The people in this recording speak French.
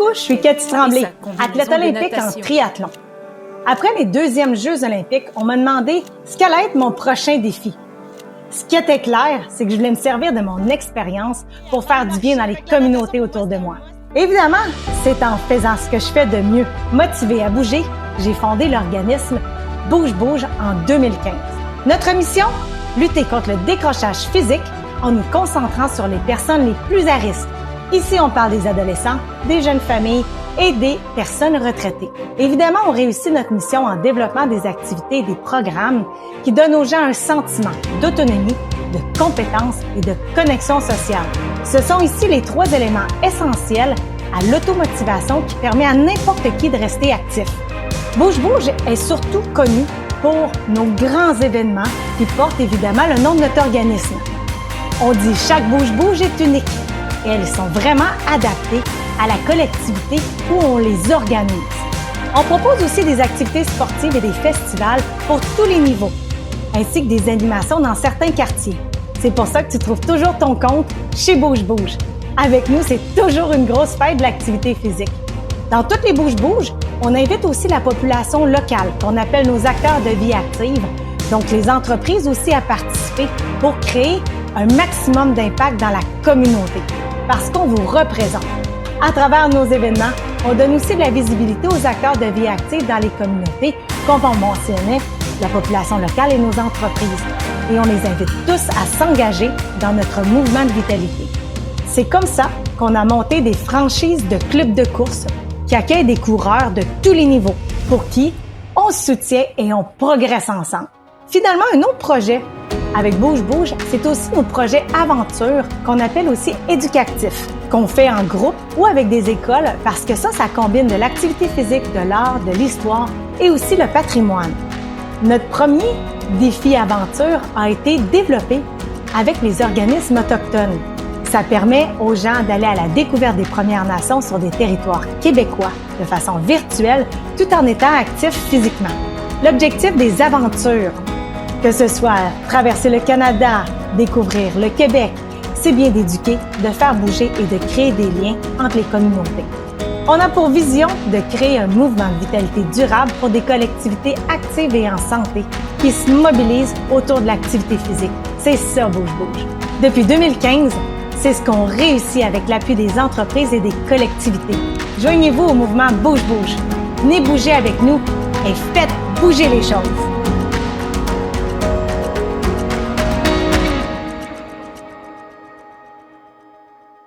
Bonjour, je suis Cathy Tremblay, athlète olympique en triathlon. Après mes deuxièmes Jeux olympiques, on m'a demandé ce qu'allait être mon prochain défi. Ce qui était clair, c'est que je voulais me servir de mon expérience pour faire du bien dans les communautés autour de moi. Évidemment, c'est en faisant ce que je fais de mieux, motivée à bouger, j'ai fondé l'organisme Bouge Bouge en 2015. Notre mission? Lutter contre le décrochage physique en nous concentrant sur les personnes les plus à risque. Ici, on parle des adolescents, des jeunes familles et des personnes retraitées. Évidemment, on réussit notre mission en développant des activités et des programmes qui donnent aux gens un sentiment d'autonomie, de compétence et de connexion sociale. Ce sont ici les 3 éléments essentiels à l'automotivation qui permet à n'importe qui de rester actif. Bouge Bouge est surtout connu pour nos grands événements qui portent évidemment le nom de notre organisme. On dit chaque Bouge Bouge est unique et elles sont vraiment adaptées à la collectivité où on les organise. On propose aussi des activités sportives et des festivals pour tous les niveaux, ainsi que des animations dans certains quartiers. C'est pour ça que tu trouves toujours ton compte chez Bouge Bouge. Avec nous, c'est toujours une grosse fête de l'activité physique. Dans toutes les Bouge Bouge, on invite aussi la population locale, qu'on appelle nos acteurs de vie active, donc les entreprises aussi à participer pour créer un maximum d'impact dans la communauté, parce qu'on vous représente. À travers nos événements, on donne aussi de la visibilité aux acteurs de vie active dans les communautés, comme on mentionnait, la population locale et nos entreprises. Et on les invite tous à s'engager dans notre mouvement de vitalité. C'est comme ça qu'on a monté des franchises de clubs de course qui accueillent des coureurs de tous les niveaux, pour qui on se soutient et on progresse ensemble. Finalement, un autre projet avec Bouge Bouge, c'est aussi nos projets aventure qu'on appelle aussi éducatifs, qu'on fait en groupe ou avec des écoles parce que ça combine de l'activité physique, de l'art, de l'histoire et aussi le patrimoine. Notre premier défi aventure a été développé avec les organismes autochtones. Ça permet aux gens d'aller à la découverte des Premières Nations sur des territoires québécois de façon virtuelle tout en étant actifs physiquement. L'objectif des aventures, que ce soit traverser le Canada, découvrir le Québec, c'est bien d'éduquer, de faire bouger et de créer des liens entre les communautés. On a pour vision de créer un mouvement de vitalité durable pour des collectivités actives et en santé qui se mobilisent autour de l'activité physique. C'est ça, Bouge Bouge. Depuis 2015, c'est ce qu'on réussit avec l'appui des entreprises et des collectivités. Joignez-vous au mouvement Bouge Bouge. Venez bouger avec nous et faites bouger les choses.